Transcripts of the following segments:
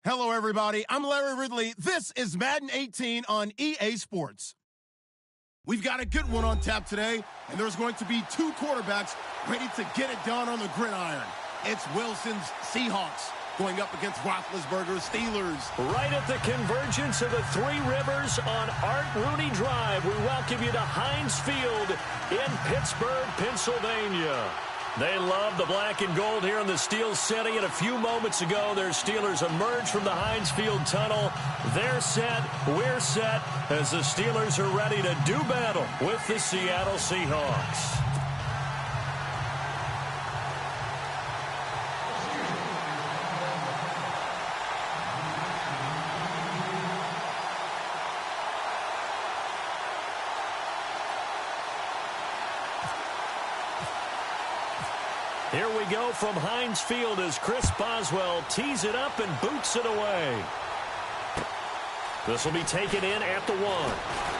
Hello, everybody. I'm Larry Ridley. This is Madden 18 on EA Sports. We've got a good one on tap today, and there's going to be two quarterbacks ready to get it done on the gridiron. It's Wilson's Seahawks going up against Roethlisberger's Steelers. Right at the convergence of the Three Rivers on Art Rooney Drive, we welcome you to Heinz Field in Pittsburgh, Pennsylvania. They love the black and gold here in the Steel City, and a few moments ago, their Steelers emerged from the Heinz Field tunnel. They're set, we're set, as the Steelers are ready to do battle with the Seattle Seahawks. Here we go from Heinz Field as Chris Boswell tees it up and boots it away. This will be taken in at the 1.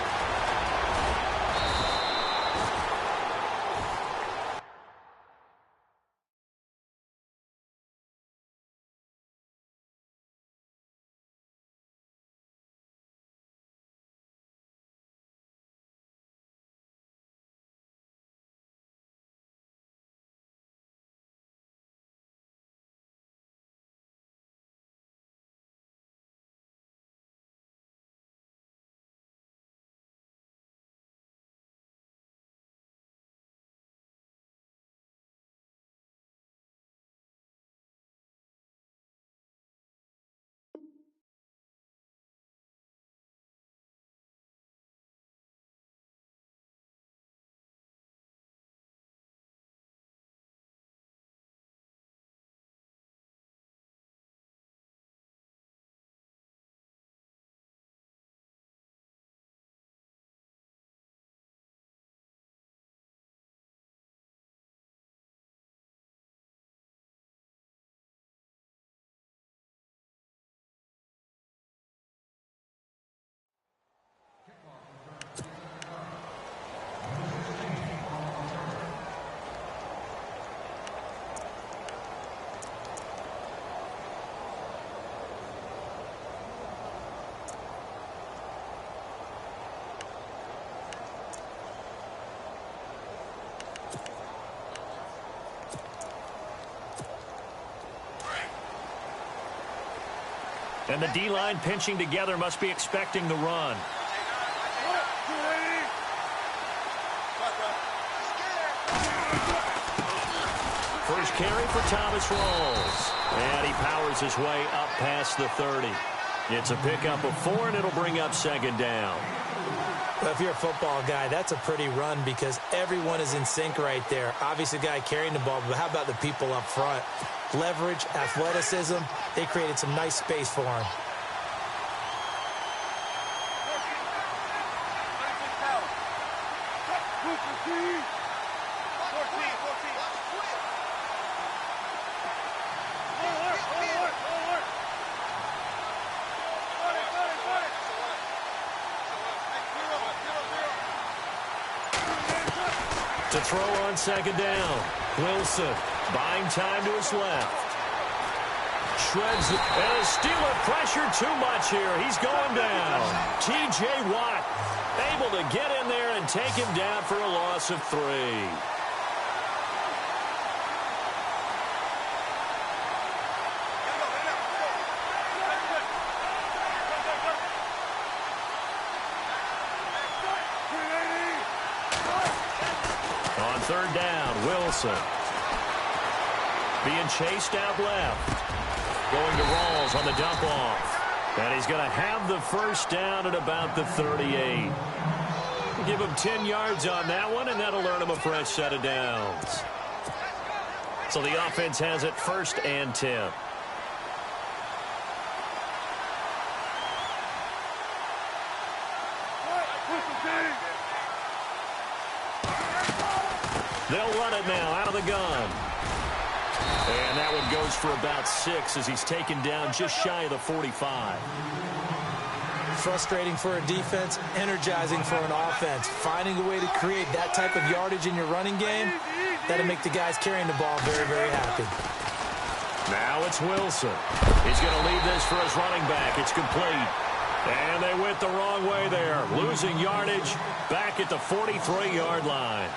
And the D-line pinching together must be expecting the run. First carry for Thomas Rawls. And he powers his way up past the 30. It's a pickup of 4, and it'll bring up second down. Well, if you're a football guy, that's a pretty run because everyone is in sync right there. Obviously, the guy carrying the ball, but how about the people up front? Leverage, athleticism, they created some nice space for him. To throw on second down. Wilson buying time to his left. Shreds it. And a Steeler pressure too much here. He's going down. T.J. Watt able to get in there and take him down for a loss of 3. On third down, Wilson. Being chased out left. Going to Rawls on the dump off. And he's going to have the first down at about the 38. Give him 10 yards on that one, and that'll earn him a fresh set of downs. So the offense has it 1st and 10. They'll run it now out of the gun. And that one goes for about 6 as he's taken down just shy of the 45. Frustrating for a defense, energizing for an offense. Finding a way to create that type of yardage in your running game, that'll make the guys carrying the ball very, very happy. Now it's Wilson. He's going to leave this for his running back. It's complete. And they went the wrong way there. Losing yardage back at the 43-yard line.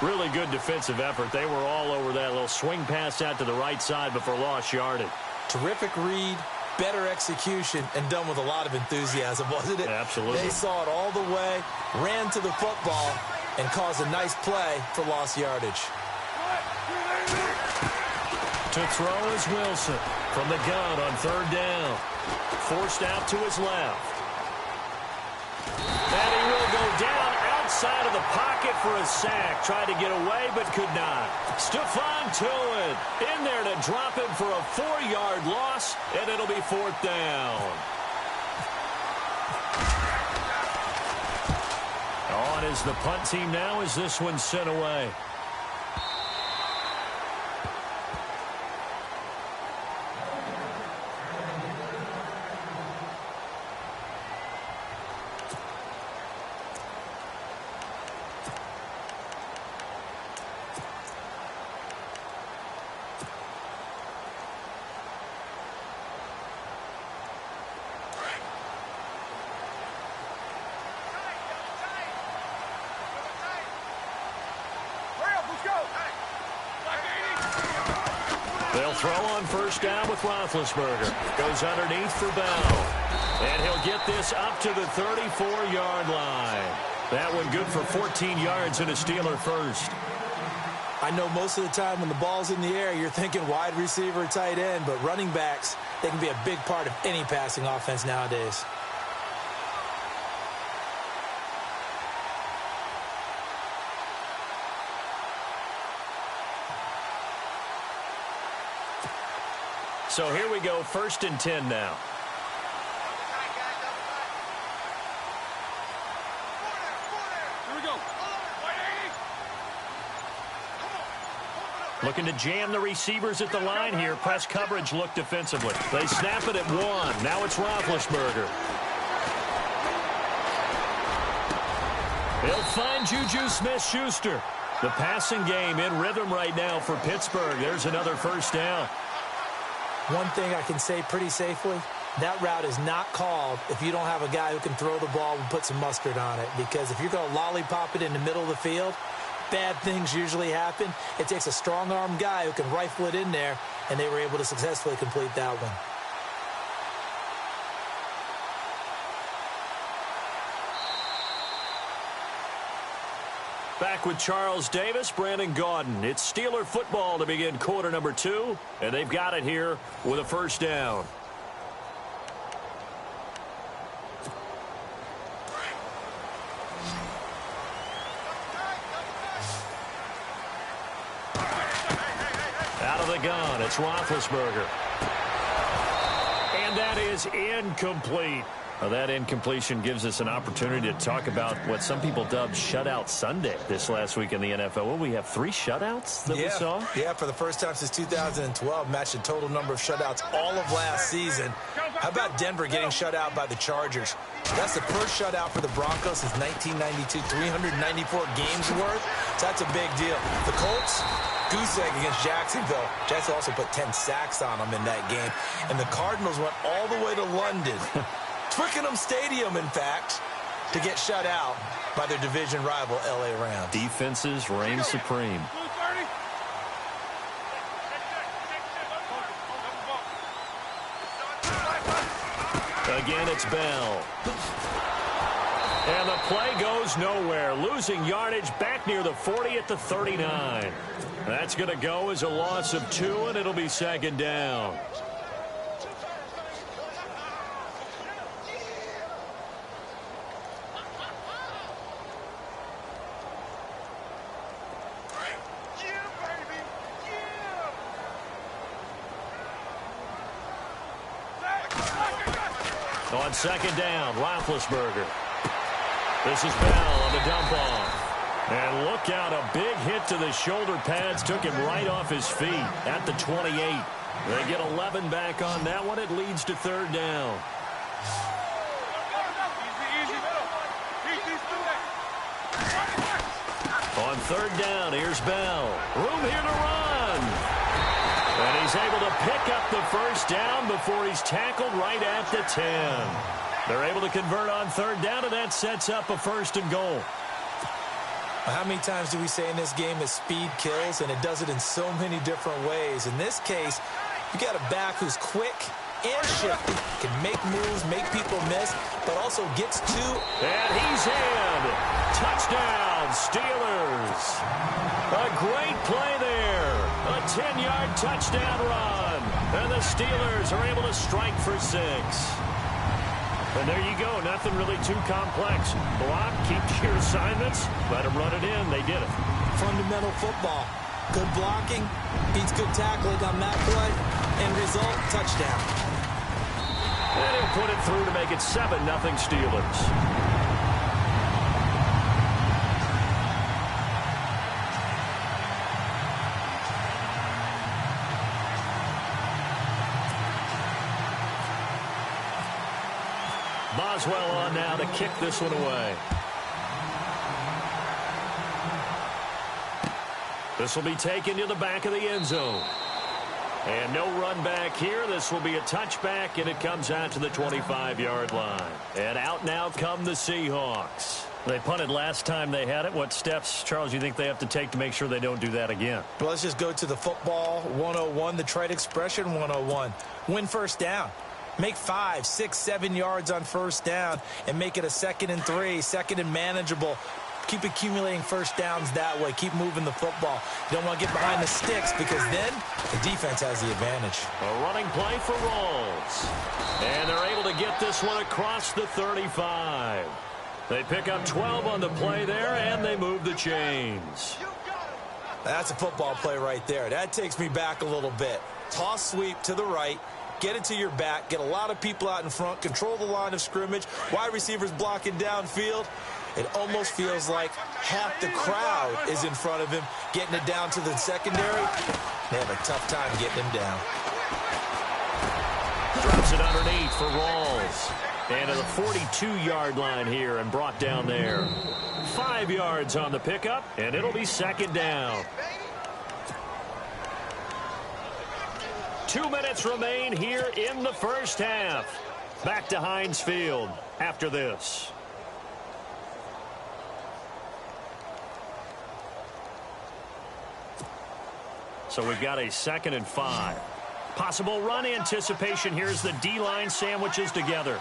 Really good defensive effort. They were all over that little swing pass out to the right side before lost yardage. Terrific read, better execution, and done with a lot of enthusiasm, wasn't it? Absolutely. They saw it all the way, ran to the football, and caused a nice play for lost yardage. To throw is Wilson from the gun on third down. Forced out to his left. And he will go down outside of the pocket for a sack. Tried to get away, but could not. Stephon Tuitt in there to drop him for a 4-yard loss, and it'll be fourth down. On is the punt team now as this one's sent away. They'll throw on first down with Roethlisberger. Goes underneath for Bell. And he'll get this up to the 34-yard line. That one good for 14 yards and a Steeler first. I know most of the time when the ball's in the air, you're thinking wide receiver, tight end, but running backs, they can be a big part of any passing offense nowadays. So here we go, 1st and 10 now. Here we go. Looking to jam the receivers at the line here. Press coverage look defensively. They snap it at 1. Now it's Roethlisberger. He'll find Juju Smith-Schuster. The passing game in rhythm right now for Pittsburgh. There's another first down. One thing I can say pretty safely, that route is not called if you don't have a guy who can throw the ball and put some mustard on it. Because if you're going to lollipop it in the middle of the field, bad things usually happen. It takes a strong-arm guy who can rifle it in there, and they were able to successfully complete that one. Back with Charles Davis, Brandon Gaudin. It's Steeler football to begin quarter number 2, and they've got it here with a first down. Out of the gun, it's Roethlisberger. And that is incomplete. Well, that incompletion gives us an opportunity to talk about what some people dubbed Shutout Sunday this last week in the NFL. Well, we have 3 shutouts that we saw? Yeah, for the first time since 2012, matched the total number of shutouts all of last season. How about Denver getting shut out by the Chargers? That's the first shutout for the Broncos since 1992, 394 games worth. So that's a big deal. The Colts, goose egg against Jacksonville. Jacksonville also put 10 sacks on them in that game. And the Cardinals went all the way to London. Twickenham Stadium, in fact, to get shut out by their division rival, L.A. Rams. Defenses reign supreme. Again, it's Bell. And the play goes nowhere. Losing yardage back near the 40 at the 39. That's going to go as a loss of 2, and it'll be 2nd down. On 2nd down, Roethlisberger. This is Bell on the dump off. And look out, a big hit to the shoulder pads. Took him right off his feet at the 28. They get 11 back on that one. It leads to 3rd down. On 3rd down, here's Bell. Room here to run. And He's able to pick up the first down before he's tackled right at the 10. They're able to convert on third down, and that sets up a 1st and goal. How many times do we say in this game that speed kills, and it does it in so many different ways? In this case, you got a back who's quick and shifty, can make moves, make people miss, but also gets to. And he's in. Touchdown, Steelers. A great play there. A 10-yard touchdown run. And the Steelers are able to strike for 6. And there you go. Nothing really too complex. Block, keep your assignments, let them run it in. They did it. Fundamental football. Good blocking, beats good tackling on that play, and result, touchdown. And he'll put it through to make it 7-0 Steelers. Boswell on now to kick this one away. This will be taken to the back of the end zone. And no run back here. This will be a touchback, and it comes out to the 25-yard line. And out now come the Seahawks. They punted last time they had it. What steps, Charles, you think they have to take to make sure they don't do that again? Well, let's just go to the football 101, the trade expression 101. Win first down. Make 5, 6, 7 yards on first down and make it a 2nd and 3, 2nd and manageable. Keep accumulating first downs that way. Keep moving the football. You don't want to get behind the sticks because then the defense has the advantage. A running play for Rawls. And they're able to get this one across the 35. They pick up 12 on the play there, and they move the chains. That's a football play right there. That takes me back a little bit. Toss sweep to the right. Get it to your back. Get a lot of people out in front. Control the line of scrimmage. Wide receivers blocking downfield. It almost feels like half the crowd is in front of him, getting it down to the secondary. They have a tough time getting him down. Drops it underneath for Rawls. And to the 42-yard line here and brought down there. 5 yards on the pickup, and it'll be 2nd down. 2 minutes remain here in the first half. Back to Heinz Field after this. So we've got a 2nd and 5. Possible run anticipation. Here's the D-line sandwiches together.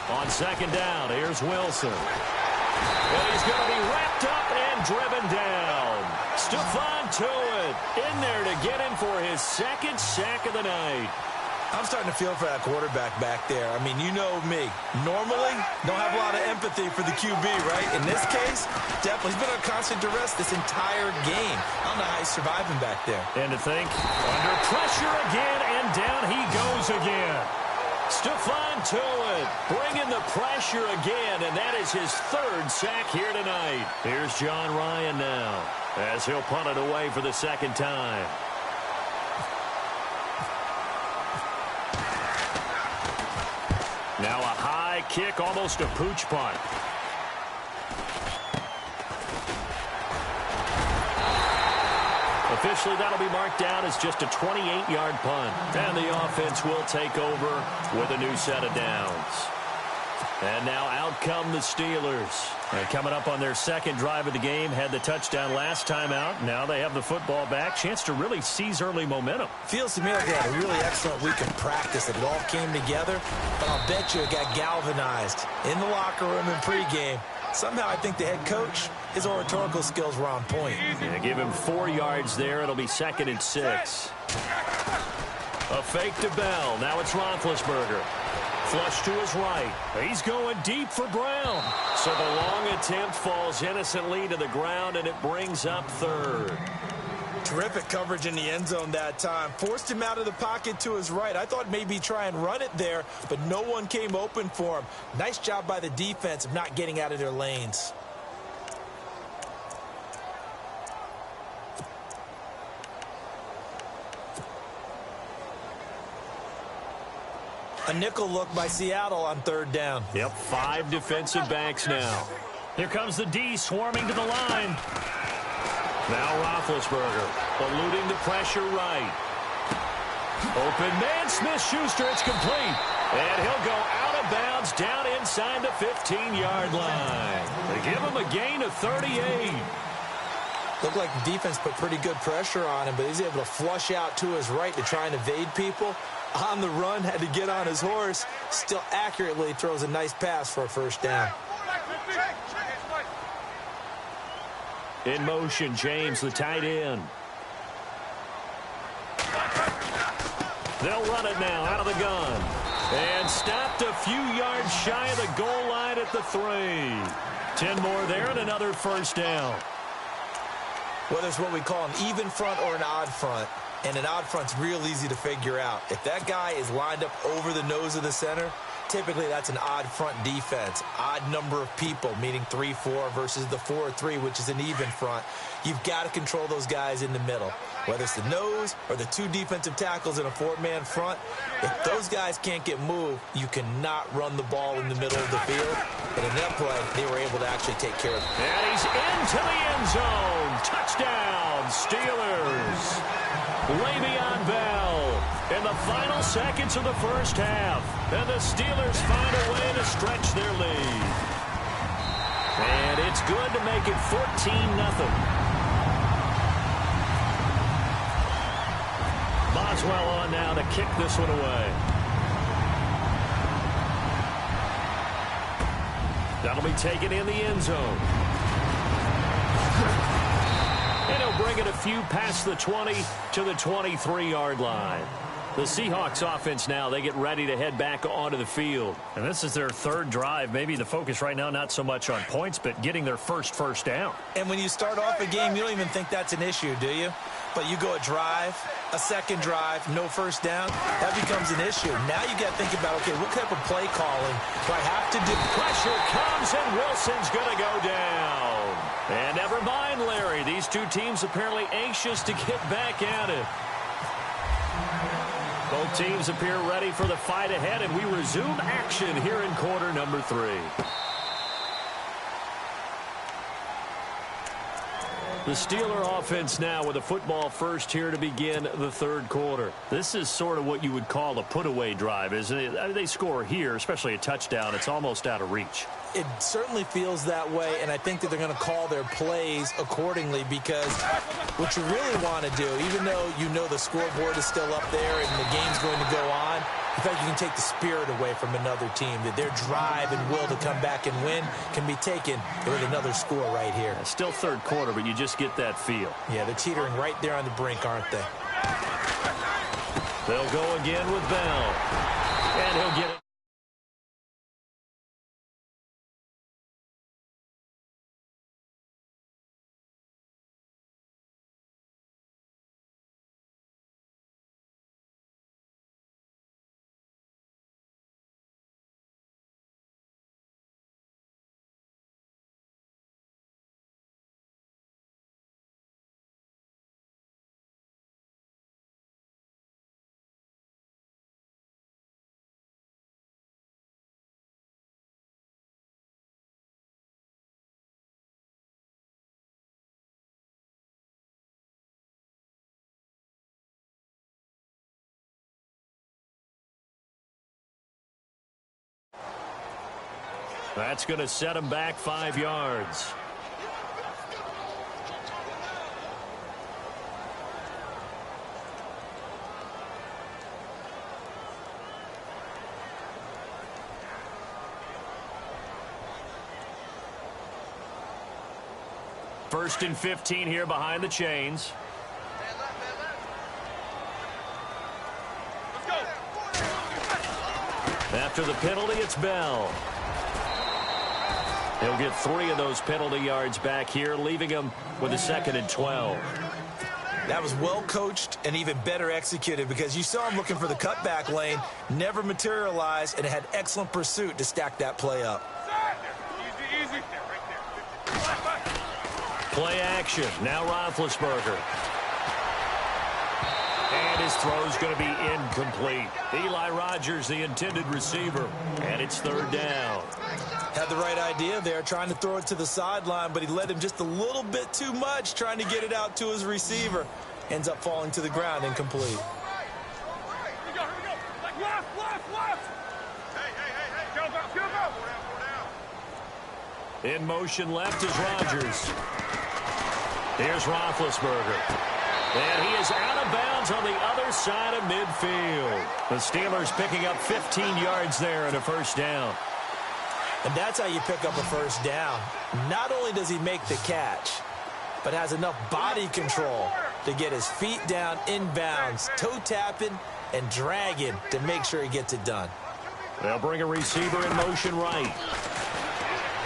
On 2nd down, here's Wilson. And he's going to be wrapped up and driven down. Stephon Tuitt in there to get him for his 2nd sack of the night. I'm starting to feel for that quarterback back there. I mean, you know me. Normally, don't have a lot of empathy for the QB, right? In this case, definitely. He's been on constant duress this entire game. I don't know how he's surviving back there. And to think, under pressure again, and down he goes again. Stephon Tuitt bringing the pressure again, and that is his 3rd sack here tonight. Here's John Ryan now, as he'll punt it away for the 2nd time. Now a high kick, almost a pooch punt. Officially, that'll be marked down as just a 28-yard punt. And the offense will take over with a new set of downs. And now out come the Steelers. And coming up on their 2nd drive of the game, had the touchdown last time out. Now they have the football back. Chance to really seize early momentum. Feels to me like they had a really excellent week of practice. It all came together. But I'll bet you it got galvanized in the locker room in pregame. Somehow I think the head coach, his oratorical skills were on point. Yeah, give him 4 yards there. It'll be 2nd and 6. A fake to Bell. Now it's Roethlisberger. Flush to his right. He's going deep for Brown. So the long attempt falls innocently to the ground, and it brings up 3rd. Terrific coverage in the end zone that time. Forced him out of the pocket to his right. I thought maybe try and run it there, but no one came open for him. Nice job by the defense of not getting out of their lanes. A nickel look by Seattle on 3rd down. Yep, 5 defensive backs now. Here comes the D swarming to the line. Now Roethlisberger eluding the pressure right. Open man, Smith-Schuster, it's complete. And he'll go out of bounds down inside the 15-yard line. They give him a gain of 38. Looked like the defense put pretty good pressure on him, but he's able to flush out to his right to try and evade people. On the run, had to get on his horse. Still accurately throws a nice pass for a first down. In motion, James, the tight end. They'll run it now out of the gun. And stopped a few yards shy of the goal line at the 3. 10 more there and another first down. Whether it's what we call an even front or an odd front, and an odd front's real easy to figure out. If that guy is lined up over the nose of the center, typically that's an odd front defense. Odd number of people, meaning 3-4 versus the 4-3, which is an even front. You've got to control those guys in the middle. Whether it's the nose or the 2 defensive tackles in a 4-man front, if those guys can't get moved, you cannot run the ball in the middle of the field. And in that play, they were able to actually take care of it. And he's into the end zone. Touchdown, Steelers. Le'Veon Bell in the final seconds of the first half. And the Steelers find a way to stretch their lead. And it's good to make it 14-0. Boswell on now to kick this one away. That'll be taken in the end zone. And he'll bring it a few past the 20 to the 23-yard line. The Seahawks offense now, they get ready to head back onto the field. And this is their 3rd drive. Maybe the focus right now not so much on points, but getting their first down. And when you start off a game, you don't even think that's an issue, do you? But you go a drive, a second drive, no first down, that becomes an issue. Now you got to think about, okay, what type of play calling do I have to do? Pressure comes, and Wilson's going to go down. And never mind, Larry. These 2 teams apparently anxious to get back at it. Both teams appear ready for the fight ahead, and we resume action here in quarter number 3. The Steeler offense now with a football first here to begin the 3rd quarter. This is sort of what you would call a put-away drive, isn't it? I mean, they score here, especially a touchdown. It's almost out of reach. It certainly feels that way, and I think that they're going to call their plays accordingly, because what you really want to do, even though you know the scoreboard is still up there and the game's going to go on, in fact, you can take the spirit away from another team, that their drive and will to come back and win can be taken with another score right here. Still 3rd quarter, but you just get that feel. Yeah, they're teetering right there on the brink, aren't they? They'll go again with Bell. And he'll get it. That's going to set him back 5 yards. First and 15 here behind the chains. After the penalty, it's Bell. He'll get 3 of those penalty yards back here, leaving him with a 2nd and 12. That was well coached and even better executed, because you saw him looking for the cutback lane, never materialized, and had excellent pursuit to stack that play up. Easy. Play action. Now Roethlisberger. And his throw's going to be incomplete. Eli Rogers, the intended receiver. And it's 3rd down. Had the right idea there, trying to throw it to the sideline, but he led him just a little bit too much, trying to get it out to his receiver. Ends up falling to the ground, incomplete. Here we go. Left. Hey. Go. In motion left is Rodgers. Here's Roethlisberger. And he is out of bounds on the other side of midfield. The Steelers picking up 15 yards there and a first down. And that's how you pick up a first down. Not only does he make the catch, but has enough body control to get his feet down inbounds, toe tapping and dragging to make sure he gets it done. They'll bring a receiver in motion right.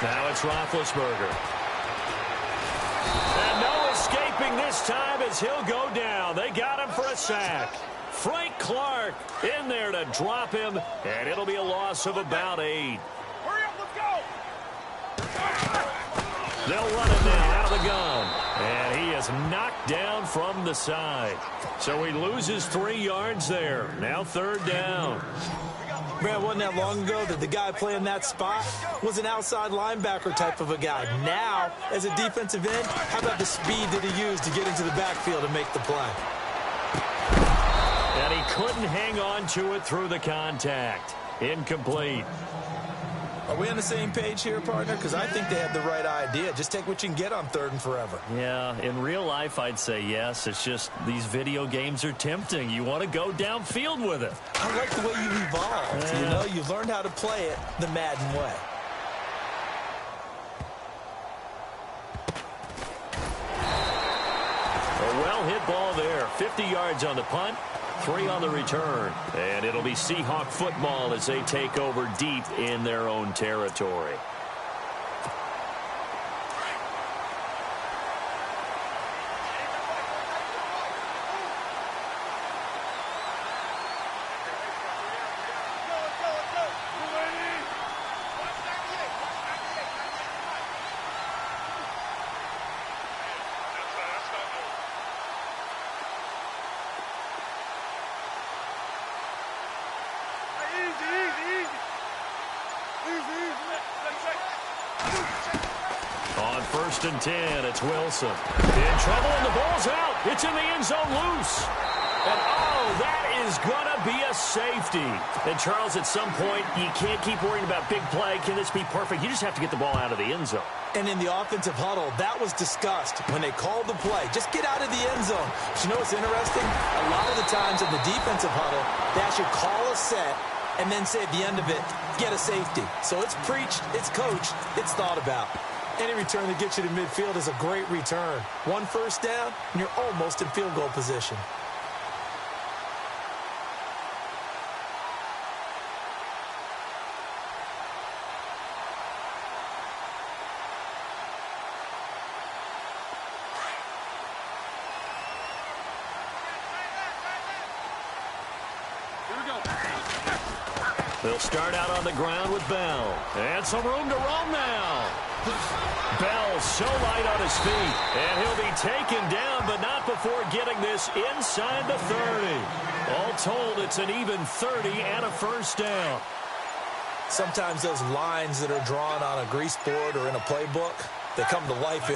Now it's Roethlisberger. And no escaping this time as he'll go down. They got him for a sack. Frank Clark in there to drop him, and it'll be a loss of about 8. Hurry up, let's go. They'll run it now out of the gun. And he is knocked down from the side. So he loses 3 yards there. Now third down. Man, wasn't that long ago that the guy playing that spot was an outside linebacker type of a guy. Now, as a defensive end, how about the speed that he used to get into the backfield and make the play? And he couldn't hang on to it through the contact. Incomplete. Are we on the same page here, partner? Because I think they had the right idea. Just take what you can get on third and forever. Yeah, in real life, I'd say yes. It's just these video games are tempting. You want to go downfield with it. I like the way you evolved. Yeah. You know, you've learned how to play it the Madden way. A well-hit ball there. 50 yards on the punt, 3 on the return. And it'll be Seahawk football as they take over deep in their own territory. On 1st and 10, it's Wilson. In trouble, and the ball's out. It's in the end zone loose. And, oh, that is going to be a safety. And, Charles, at some point, you can't keep worrying about big play. Can this be perfect? You just have to get the ball out of the end zone. And in the offensive huddle, that was discussed when they called the play. Just get out of the end zone. But you know what's interesting? A lot of the times in the defensive huddle, they actually call a set and then say at the end of it, get a safety. So it's preached, it's coached, it's thought about. Any return that gets you to midfield is a great return. 1 first down, and you're almost in field goal position. They'll start out on the ground with Bell. And some room to roam now. Bell so light on his feet. And he'll be taken down, but not before getting this inside the 30. All told, it's an even 30 and a first down. Sometimes those lines that are drawn on a grease board or in a playbook, they come to life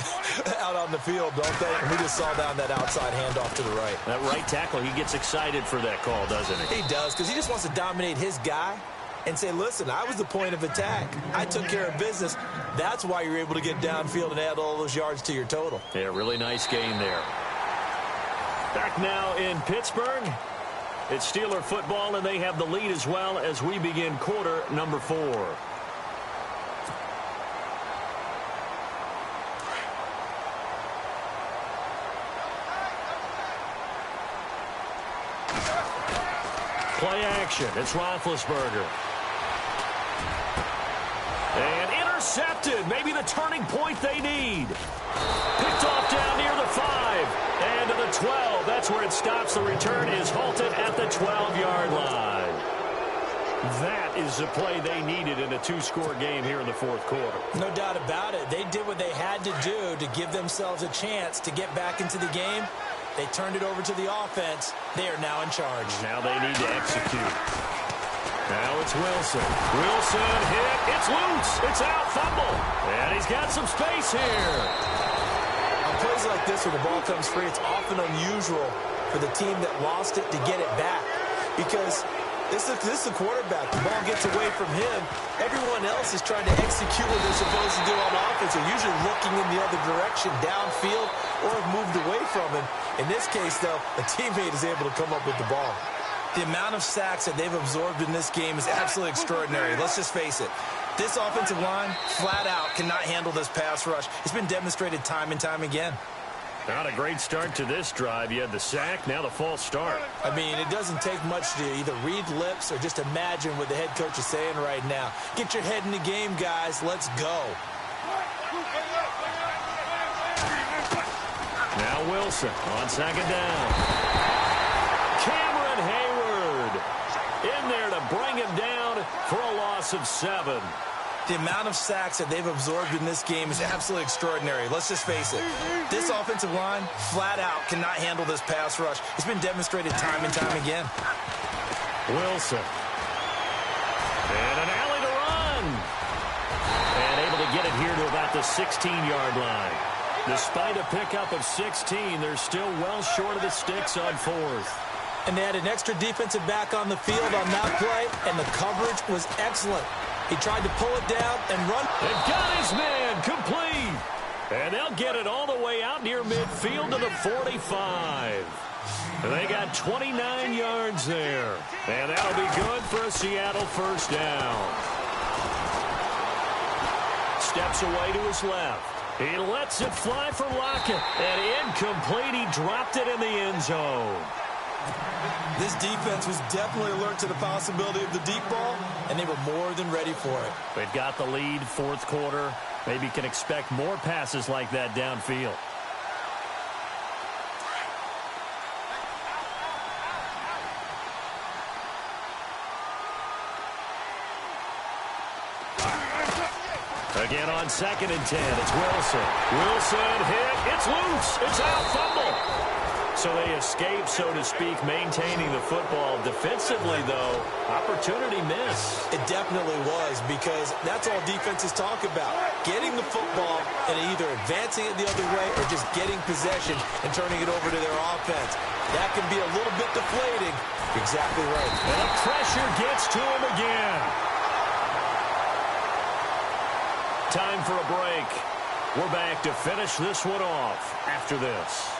out on the field, don't they? And we just saw down that outside handoff to the right. That right tackle, he gets excited for that call, doesn't he? He does, because he just wants to dominate his guy and say, listen, I was the point of attack. I took care of business. That's why you're able to get downfield and add all those yards to your total. Yeah, really nice game there. Back now in Pittsburgh. It's Steeler football, and they have the lead as well as we begin quarter number 4. Play action. It's Roethlisberger. And intercepted. Maybe the turning point they need. Picked off down near the 5. And to the 12. That's where it stops. The return is halted at the 12-yard line. That is the play they needed in a 2-score game here in the 4th quarter. No doubt about it. They did what they had to do to give themselves a chance to get back into the game. They turned it over to the offense. They are now in charge. Now they need to execute. Now it's Wilson. Wilson hit. It's loose. It's out. Fumble. And he's got some space here. On plays like this where the ball comes free, it's often unusual for the team that lost it to get it back. Because this is the quarterback. The ball gets away from him. Everyone else is trying to execute what they're supposed to do on offense. They're usually looking in the other direction, downfield, or have moved away from him. In this case, though, a teammate is able to come up with the ball. The amount of sacks that they've absorbed in this game is absolutely extraordinary. Let's just face it. This offensive line, flat out, cannot handle this pass rush. It's been demonstrated time and time again. Not a great start to this drive. You had the sack, now the false start. I mean, it doesn't take much to either read lips or just imagine what the head coach is saying right now. Get your head in the game, guys. Let's go. Now Wilson on second down. Cameron Hayward in there to bring him down for a loss of 7. The amount of sacks that they've absorbed in this game is absolutely extraordinary. Let's just face it. This offensive line, flat out, cannot handle this pass rush. It's been demonstrated time and time again. Wilson. And an alley to run. And able to get it here to about the 16-yard line. Despite a pickup of 16, they're still well short of the sticks on 4th. And they had an extra defensive back on the field on that play, and the coverage was excellent. He tried to pull it down and run. They've got his man complete. And they'll get it all the way out near midfield to the 45. They got 29 yards there. And that'll be good for a Seattle first down. Steps away to his left. He lets it fly for Lockett. And incomplete. He dropped it in the end zone. This defense was definitely alert to the possibility of the deep ball, and they were more than ready for it. They've got the lead, 4th quarter. Maybe can expect more passes like that downfield. Again on 2nd and 10, it's Wilson. Wilson hit. It's loose. It's out. Fumble. So they escape, so to speak, maintaining the football. Defensively, though, opportunity miss. It definitely was, because that's all defenses talk about. Getting the football and either advancing it the other way or just getting possession and turning it over to their offense. That can be a little bit deflating. Exactly right. And the pressure gets to him again. Time for a break. We're back to finish this one off after this.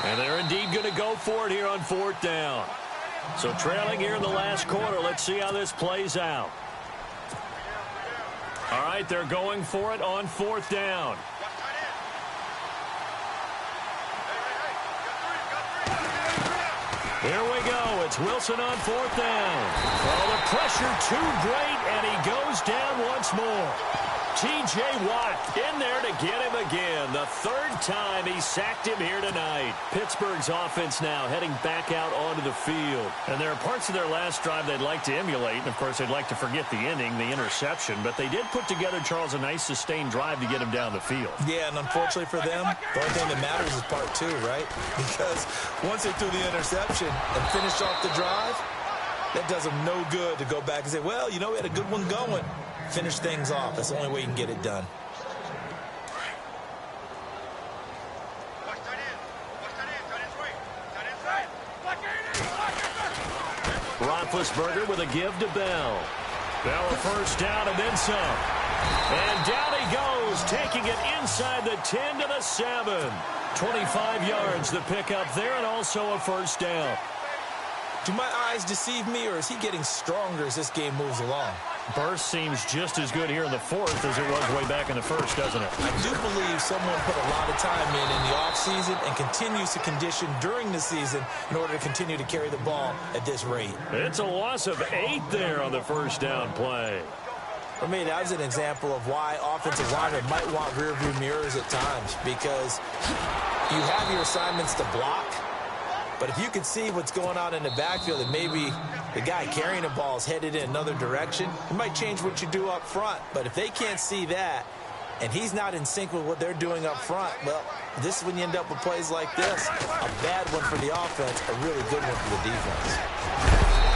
And they're indeed going to go for it here on 4th down. So trailing here in the last quarter. Let's see how this plays out. All right, they're going for it on 4th down. Here we go. It's Wilson on 4th down. Oh, the pressure too great, and he goes down once more. T.J. Watt in there to get him again. The 3rd time he sacked him here tonight. Pittsburgh's offense now heading back out onto the field. And there are parts of their last drive they'd like to emulate. And, of course, they'd like to forget the ending, the interception. But they did put together, Charles, a nice sustained drive to get him down the field. Yeah, and unfortunately for them, the only thing that matters is part 2, right? Because once they threw the interception and finished off the drive, that does them no good to go back and say, well, you know, we had a good one going. Finish things off. That's the only way you can get it done. Roethlisberger with a give to Bell. Bell a first down and then some. And down he goes, taking it inside the 10 to the 7. 25 yards the pickup there, and also a first down. Do my eyes deceive me, or is he getting stronger as this game moves along? Burst seems just as good here in the 4th as it was way back in the 1st, doesn't it? I do believe someone put a lot of time in the offseason and continues to condition during the season in order to continue to carry the ball at this rate. It's a loss of 8 there on the first down play. For me, that was an example of why offensive linemen might want rearview mirrors at times, because you have your assignments to block, But if you can see what's going on in the backfield and maybe the guy carrying the ball is headed in another direction, it might change what you do up front. But if they can't see that and he's not in sync with what they're doing up front, well, this is when you end up with plays like this. A bad one for the offense, a really good one for the defense.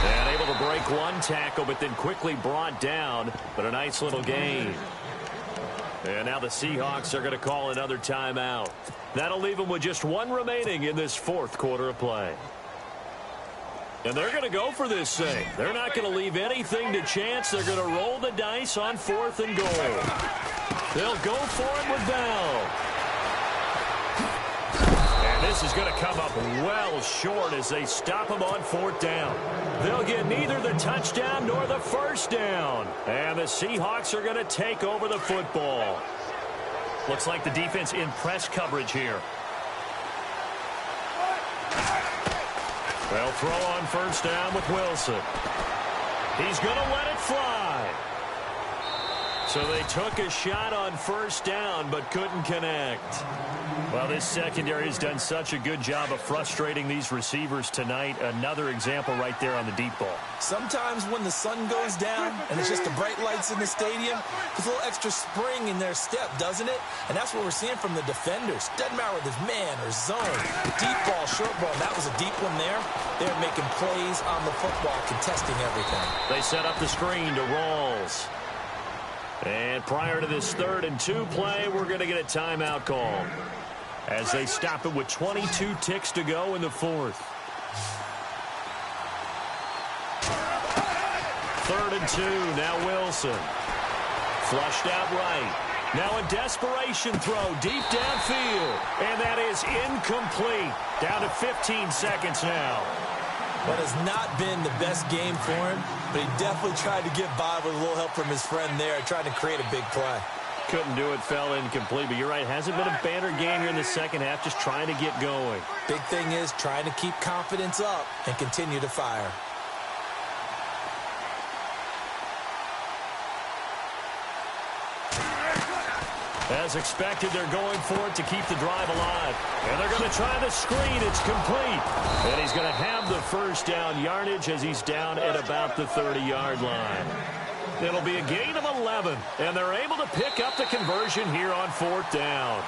And able to break one tackle, but then quickly brought down. But a nice little gain. And now the Seahawks are going to call another timeout. That'll leave them with just one remaining in this fourth quarter of play. And they're going to go for this thing. They're not going to leave anything to chance. They're going to roll the dice on 4th and goal. They'll go for it with Bell. And this is going to come up well short as they him on 4th down. They'll get neither the touchdown nor the first down. And the Seahawks are going to take over the football. Looks like the defense in press coverage here. They'll throw on 1st down with Wilson. He's going to let it fly. So they took a shot on 1st down but couldn't connect. Well, this secondary has done such a good job of frustrating these receivers tonight. Another example right there on the deep ball. Sometimes when the sun goes down and it's just the bright lights in the stadium, there's a little extra spring in their step, doesn't it? And that's what we're seeing from the defenders. Doesn't matter whether it's man or zone, deep ball, short ball. That was a deep one there. They're making plays on the football, contesting everything. They set up the screen to Rawls. And prior to this 3rd and 2 play, we're going to get a timeout call as they stop it with 22 ticks to go in the 4th. 3rd and 2, now Wilson. Flushed out right. Now a desperation throw deep downfield. And that is incomplete. Down to 15 seconds now. What has not been the best game for him, but he definitely tried to get by with a little help from his friend there, trying to create a big play. Couldn't do it, fell incomplete, but you're right. Hasn't been a banner game here in the second half, just trying to get going. Big thing is trying to keep confidence up and continue to fire. As expected, they're going for it to keep the drive alive. And they're going to try the screen. It's complete. And he's going to have the 1st down yardage as he's down at about the 30-yard line. It'll be a gain of 11, and they're able to pick up the conversion here on 4th down.